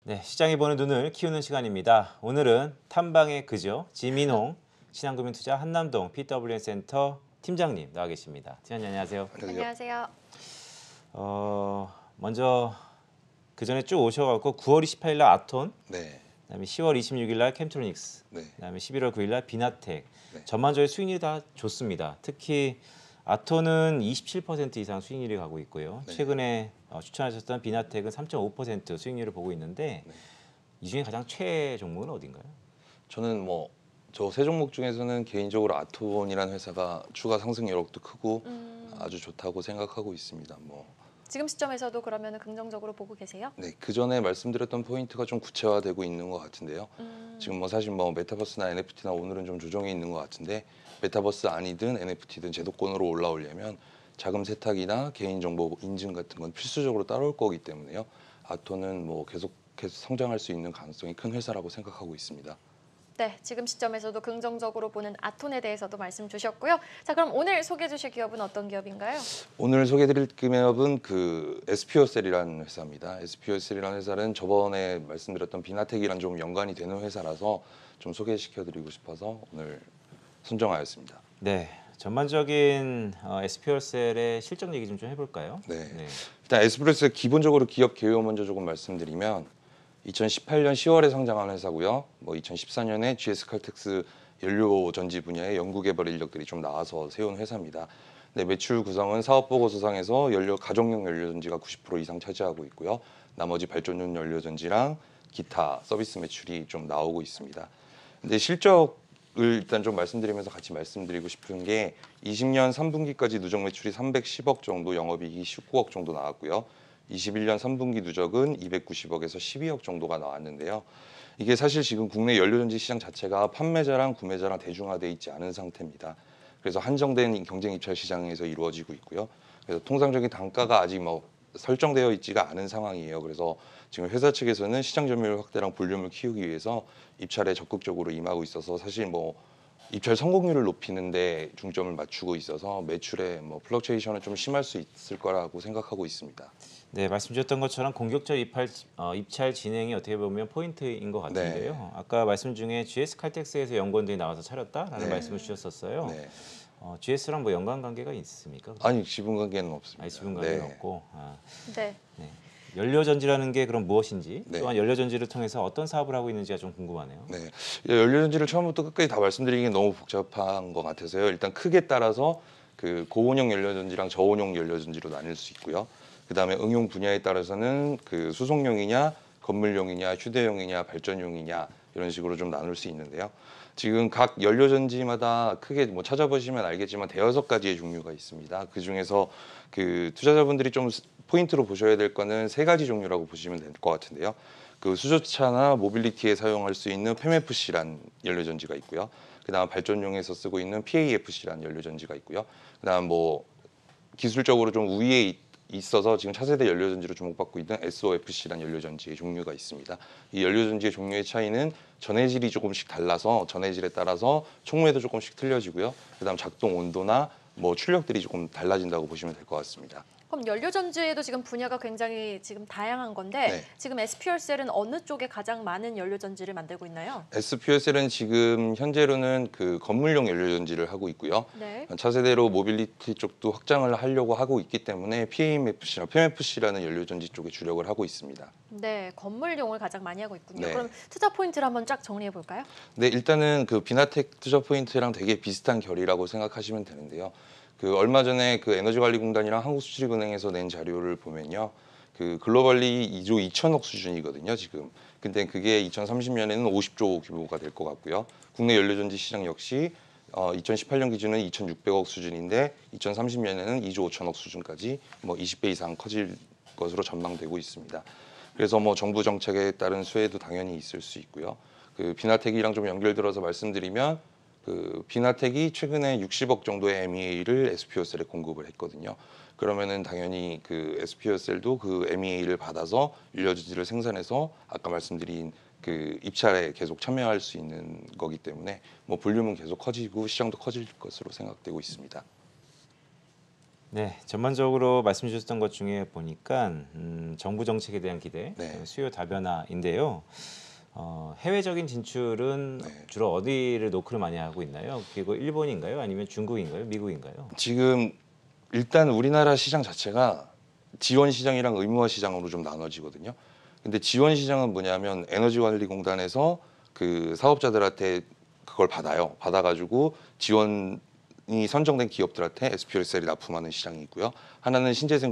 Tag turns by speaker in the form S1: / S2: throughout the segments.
S1: 네, 시장이 보는 눈을 키우는 시간입니다. 오늘은 탐방의 그죠 지민홍 신한금융투자 한남동 PWN 센터 팀장님 나와 계십니다. 팀장님 안녕하세요.
S2: 안녕하세요.
S3: 안녕하세요.
S1: 먼저 그 전에 쭉 오셔갖고 9월 28일 날 아톤,
S2: 네,
S1: 그다음에 10월 26일 날 캠트로닉스,
S2: 네,
S1: 그다음에 11월 9일 날 비나텍.
S2: 네.
S1: 전반적인 수익률이 다 좋습니다. 특히 아톤은 27% 이상 수익률이 가고 있고요.
S2: 네.
S1: 최근에 추천하셨던 비나텍은 3.5% 수익률을 보고 있는데
S2: 네.
S1: 이 중에 가장 최애 종목은 어딘가요?
S2: 저는 저 세 종목 중에서는 개인적으로 아톤이라는 회사가 추가 상승 여력도 크고 아주 좋다고 생각하고 있습니다.
S3: 지금 시점에서도 그러면 긍정적으로 보고 계세요?
S2: 네, 그 전에 말씀드렸던 포인트가 좀 구체화되고 있는 것 같은데요. 지금 사실 메타버스나 NFT나 오늘은 좀 조정이 있는 것 같은데 메타버스 아니든 NFT든 제도권으로 올라오려면 자금 세탁이나 개인정보 인증 같은 건 필수적으로 따라올 거기 때문에요. 아톤은 계속해서 성장할 수 있는 가능성이 큰 회사라고 생각하고 있습니다.
S3: 네, 지금 시점에서도 긍정적으로 보는 아톤에 대해서도 말씀 주셨고요. 자, 그럼 오늘 소개해 주실 기업은 어떤 기업인가요?
S2: 오늘 소개해드릴 기업은 그 SPO셀이라는 회사입니다. SPO셀이라는 회사는 저번에 말씀드렸던 비나텍이랑 좀 연관이 되는 회사라서 좀 소개시켜드리고 싶어서 오늘 선정하였습니다.
S1: 네, 전반적인 SPL셀의 실적 얘기 좀 해볼까요?
S2: 네.
S1: 네.
S2: 일단 SPO셀 기본적으로 기업 개요 먼저 조금 말씀드리면 2018년 10월에 상장한 회사고요. 2014년에 GS 칼텍스 연료 전지 분야의 연구개발 인력들이 좀 나와서 세운 회사입니다. 네, 매출 구성은 사업보고서상에서 가정용 연료전지가 90% 이상 차지하고 있고요. 나머지 발전용 연료전지랑 기타 서비스 매출이 좀 나오고 있습니다. 근데 실적을 일단 좀 말씀드리면서 같이 말씀드리고 싶은 게 20년 3분기까지 누적 매출이 310억 정도, 영업이익이 19억 정도 나왔고요. 21년 3분기 누적은 290억에서 12억 정도가 나왔는데요. 이게 사실 지금 국내 연료전지 시장 자체가 판매자랑 구매자랑 대중화되어 있지 않은 상태입니다. 그래서 한정된 경쟁 입찰 시장에서 이루어지고 있고요. 그래서 통상적인 단가가 아직 설정되어 있지가 않은 상황이에요. 그래서 지금 회사 측에서는 시장 점유율 확대랑 볼륨을 키우기 위해서 입찰에 적극적으로 임하고 있어서 사실 입찰 성공률을 높이는데 중점을 맞추고 있어서 매출에 플럭체이션은 좀 심할 수 있을 거라고 생각하고 있습니다.
S1: 네, 말씀 주셨던 것처럼 공격적 입찰 진행이 어떻게 보면 포인트인 것 같은데요.
S2: 네.
S1: 아까 말씀 중에 GS 칼텍스에서 연구원들이 나와서 차렸다라는
S2: 네.
S1: 말씀을 주셨었어요.
S2: 네.
S1: GS랑 연관 관계가 있습니까?
S2: 아니, 지분 관계는 없습니다.
S1: 아니, 지분 관계는
S2: 네.
S1: 없고.
S3: 네.
S1: 네. 연료전지라는 게 그럼 무엇인지,
S2: 네.
S1: 또한 연료전지를 통해서 어떤 사업을 하고 있는지가 좀 궁금하네요.
S2: 네, 연료전지를 처음부터 끝까지 다 말씀드리기는 너무 복잡한 것 같아서요. 일단 크게 따라서 그 고온용 연료전지랑 저온용 연료전지로 나뉠 수 있고요. 그다음에 응용 분야에 따라서는 그 수송용이냐, 건물용이냐, 휴대용이냐, 발전용이냐 이런 식으로 좀 나눌 수 있는데요. 지금 각 연료전지마다 크게 찾아보시면 알겠지만 대여섯 가지의 종류가 있습니다. 그 중에서 그 투자자분들이 좀 포인트로 보셔야 될 거는 세 가지 종류라고 보시면 될 것 같은데요. 그 수소차나 모빌리티에 사용할 수 있는 PEMFC란 연료전지가 있고요. 그다음 발전용에서 쓰고 있는 PAFC란 연료전지가 있고요. 그다음 기술적으로 좀 우위에 있어서 지금 차세대 연료전지로 주목받고 있는 SOFC란 연료전지의 종류가 있습니다. 이 연료전지의 종류의 차이는 전해질이 조금씩 달라서 전해질에 따라서 총매도 조금씩 틀려지고요. 그다음 작동 온도나 출력들이 조금 달라진다고 보시면 될 것 같습니다.
S3: 그럼 연료전지에도 지금 분야가 굉장히 지금 다양한 건데
S2: 네.
S3: 지금 SPL셀은 어느 쪽에 가장 많은 연료전지를 만들고 있나요?
S2: SPO셀은 지금 현재로는 그 건물용 연료전지를 하고 있고요.
S3: 네.
S2: 차세대로 모빌리티 쪽도 확장을 하려고 하고 있기 때문에 PMFC라는 연료전지 쪽에 주력을 하고 있습니다.
S3: 네, 건물용을 가장 많이 하고 있군요.
S2: 네.
S3: 그럼 투자 포인트를 한번 쫙 정리해 볼까요?
S2: 네, 일단은 그 비나텍 투자 포인트랑 되게 비슷한 결이라고 생각하시면 되는데요. 그 얼마 전에 그 에너지관리공단이랑 한국수출입은행에서 낸 자료를 보면요. 그 글로벌리 2조 2천억 수준이거든요, 지금. 근데 그게 2030년에는 50조 규모가 될 것 같고요. 국내 연료전지 시장 역시 2018년 기준은 2,600억 수준인데 2030년에는 2조 5천억 수준까지 20배 이상 커질 것으로 전망되고 있습니다. 그래서 정부 정책에 따른 수혜도 당연히 있을 수 있고요. 그 비나텍이랑 좀 연결들어서 말씀드리면 그 비나텍이 최근에 60억 정도의 MEA를 SPO셀에 공급을 했거든요. 그러면은 당연히 그 SPO셀도 그 MEA를 받아서 연료전지를 생산해서 아까 말씀드린 그 입찰에 계속 참여할 수 있는 거기 때문에 볼륨은 계속 커지고 시장도 커질 것으로 생각되고 있습니다.
S1: 네, 전반적으로 말씀 주셨던 것 중에 보니까 정부 정책에 대한 기대,
S2: 네.
S1: 수요 다변화인데요. 해외적인 진출은
S2: 네.
S1: 주로 어디를 노크를 많이 하고 있나요? 그리고 일본인가요? 아니면 중국인가요? 미국인가요?
S2: 지금 일단 우리나라 시장 자체가 지원 시장이랑 의무화 시장으로 좀 나눠지거든요. 근데 지원 시장은 뭐냐면 에너지관리공단에서 그 사업자들한테 그걸 받아요. 받아가지고 지원이 선정된 기업들한테 SPLC를 납품하는 시장이 있고요. 하나는 신재생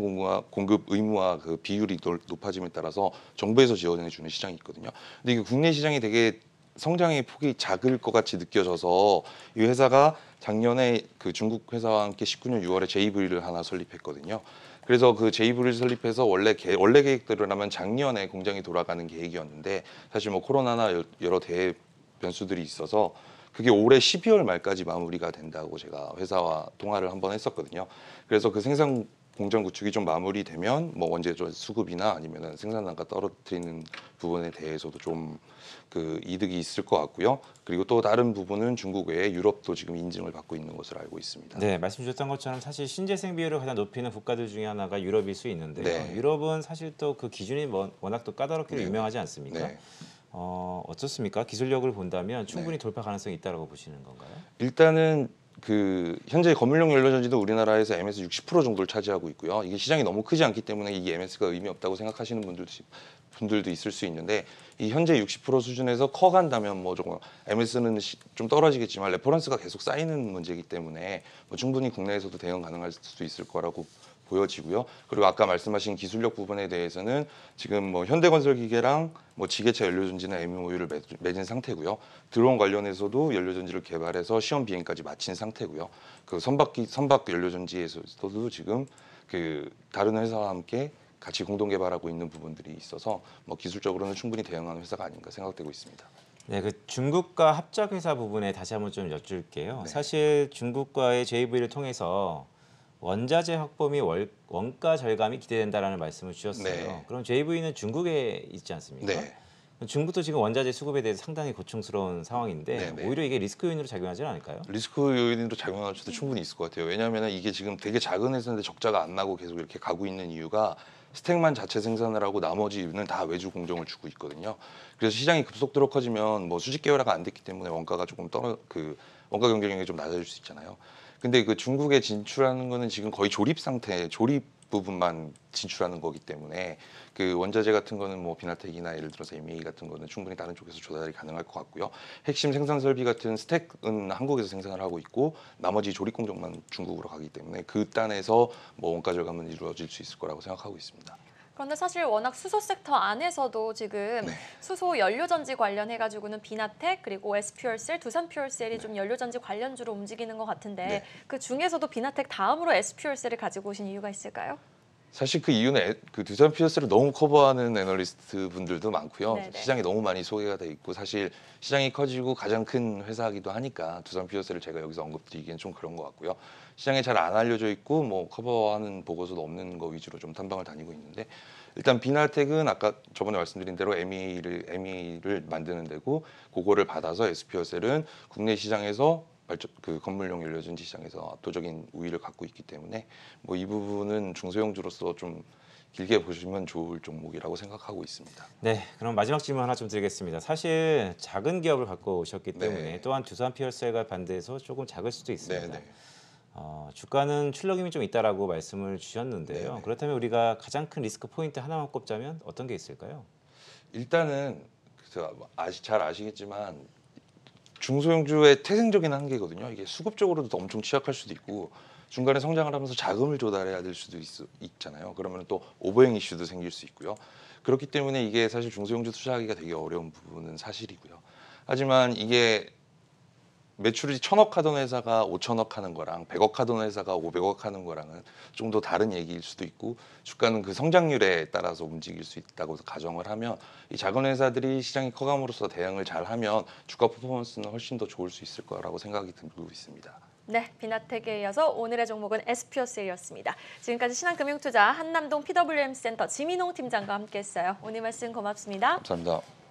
S2: 공급 의무화 그 비율이 높아짐에 따라서 정부에서 지원해 주는 시장이 있거든요. 근데 이게 국내 시장이 되게 성장의 폭이 작을 것 같이 느껴져서 이 회사가 작년에 그 중국 회사와 함께 19년 6월에 JV를 하나 설립했거든요. 그래서 그 JV를 설립해서 원래 계획대로라면 작년에 공장이 돌아가는 계획이었는데 사실 뭐 코로나나 여러 대외 변수들이 있어서 그게 올해 12월 말까지 마무리가 된다고 제가 회사와 통화를 한번 했었거든요. 그래서 그 생산 공장 구축이 좀 마무리되면 뭐 원재 수급이나 아니면은 생산 단가 떨어뜨리는 부분에 대해서도 좀 그 이득이 있을 것 같고요. 그리고 또 다른 부분은 중국 외에 유럽도 지금 인증을 받고 있는 것으로 알고 있습니다.
S1: 네, 말씀 주셨던 것처럼 사실 신재생 비율을 가장 높이는 국가들 중에 하나가 유럽일 수 있는데요.
S2: 네.
S1: 유럽은 사실 또 그 기준이 워낙 또 까다롭기로
S2: 네.
S1: 유명하지 않습니까?
S2: 네.
S1: 어떻습니까? 기술력을 본다면 충분히 돌파 가능성이 있다고 보시는 건가요?
S2: 일단은 그 현재 건물용 연료전지도 우리나라에서 MS 60% 정도를 차지하고 있고요. 이게 시장이 너무 크지 않기 때문에 이 MS가 의미 없다고 생각하시는 분들도 있을 수 있는데 이 현재 60% 수준에서 커간다면 뭐 조금 MS는 좀 떨어지겠지만 레퍼런스가 계속 쌓이는 문제이기 때문에 뭐 충분히 국내에서도 대응 가능할 수 있을 거라고 보여지고요. 그리고 아까 말씀하신 기술력 부분에 대해서는 지금 뭐 현대건설기계랑 뭐 지게차 연료전지는 MOU를 맺은 상태고요. 드론 관련해서도 연료전지를 개발해서 시험 비행까지 마친 상태고요. 그 선박 연료전지에서도 지금 그 다른 회사와 함께 같이 공동 개발하고 있는 부분들이 있어서 뭐 기술적으로는 충분히 대응하는 회사가 아닌가 생각되고 있습니다.
S1: 네, 그 중국과 합작 회사 부분에 다시 한번 좀 여쭐게요.
S2: 네.
S1: 사실 중국과의 JV를 통해서 원자재 확보 및 원가 절감이 기대된다라는 말씀을 주셨어요.
S2: 네.
S1: 그럼 JV는 중국에 있지 않습니까?
S2: 네.
S1: 중국도 지금 원자재 수급에 대해서 상당히 고충스러운 상황인데
S2: 네, 네.
S1: 오히려 이게 리스크 요인으로 작용하지는 않을까요?
S2: 리스크 요인으로 작용할 수도 충분히 있을 것 같아요. 왜냐하면 이게 지금 되게 작은 회사인데 적자가 안 나고 계속 이렇게 가고 있는 이유가 스택만 자체 생산을 하고 나머지는 다 외주 공정을 주고 있거든요. 그래서 시장이 급속도로 커지면 뭐 수직 계열화가 안 됐기 때문에 원가가 조금 원가 경쟁력이 좀 낮아질 수 있잖아요. 근데 그 중국에 진출하는 거는 지금 거의 조립 상태, 조립 부분만 진출하는 거기 때문에 그 원자재 같은 거는 뭐 비나텍이나 예를 들어서 MEA 같은 거는 충분히 다른 쪽에서 조달이 가능할 것 같고요. 핵심 생산 설비 같은 스택은 한국에서 생산을 하고 있고 나머지 조립 공정만 중국으로 가기 때문에 그 단에서 뭐 원가 절감은 이루어질 수 있을 거라고 생각하고 있습니다.
S3: 그런데 사실 워낙 수소 섹터 안에서도 지금
S2: 네.
S3: 수소 연료전지 관련해가지고는 비나텍 그리고 SPLCL, 두산퓨얼셀이 좀 연료전지 관련주로 움직이는 것 같은데
S2: 네.
S3: 그 중에서도 비나텍 다음으로 SPLC를 가지고 오신 이유가 있을까요?
S2: 사실 그 이유는 그 두산 피어스를 너무 커버하는 애널리스트 분들도 많고요.
S3: 네네.
S2: 시장이 너무 많이 소개가 돼 있고 사실 시장이 커지고 가장 큰 회사이기도 하니까 두산 피어스를 제가 여기서 언급드리기엔 좀 그런 것 같고요. 시장에 잘 안 알려져 있고 뭐 커버하는 보고서도 없는 거 위주로 좀 탐방을 다니고 있는데 일단 비나텍은 아까 저번에 말씀드린 대로 MEA를 만드는 데고 그거를 받아서 SPLC는 국내 시장에서 그 건물용 연료전지 시장에서 압도적인 우위를 갖고 있기 때문에 뭐 이 부분은 중소형주로서 좀 길게 보시면 좋을 종목이라고 생각하고 있습니다.
S1: 네, 그럼 마지막 질문 하나 좀 드리겠습니다. 사실 작은 기업을 갖고 오셨기 때문에
S2: 네.
S1: 또한 두산 피어셀과 반대해서 조금 작을 수도 있습니다.
S2: 네, 네.
S1: 주가는 출력 힘이 좀 있다라고 말씀을 주셨는데요.
S2: 네, 네.
S1: 그렇다면 우리가 가장 큰 리스크 포인트 하나만 꼽자면 어떤 게 있을까요?
S2: 일단은 잘 아시겠지만 중소형주의 태생적인 한계거든요. 이게 수급적으로도 엄청 취약할 수도 있고 중간에 성장을 하면서 자금을 조달해야 될 수도 있잖아요. 그러면 또 오버행 이슈도 생길 수 있고요. 그렇기 때문에 이게 사실 중소형주 투자하기가 되게 어려운 부분은 사실이고요. 하지만 이게 매출이 1,000억 하던 회사가 5,000억 하는 거랑 100억 하던 회사가 500억 하는 거랑은 좀 더 다른 얘기일 수도 있고 주가는 그 성장률에 따라서 움직일 수 있다고 가정을 하면 이 작은 회사들이 시장이 커감으로써 대응을 잘하면 주가 퍼포먼스는 훨씬 더 좋을 수 있을 거라고 생각이 들고 있습니다.
S3: 네, 비나텍에 이어서 오늘의 종목은 SPLC였습니다. 지금까지 신한금융투자 한남동 PWM 센터 지민홍 팀장과 함께했어요. 오늘 말씀 고맙습니다.
S2: 감사합니다.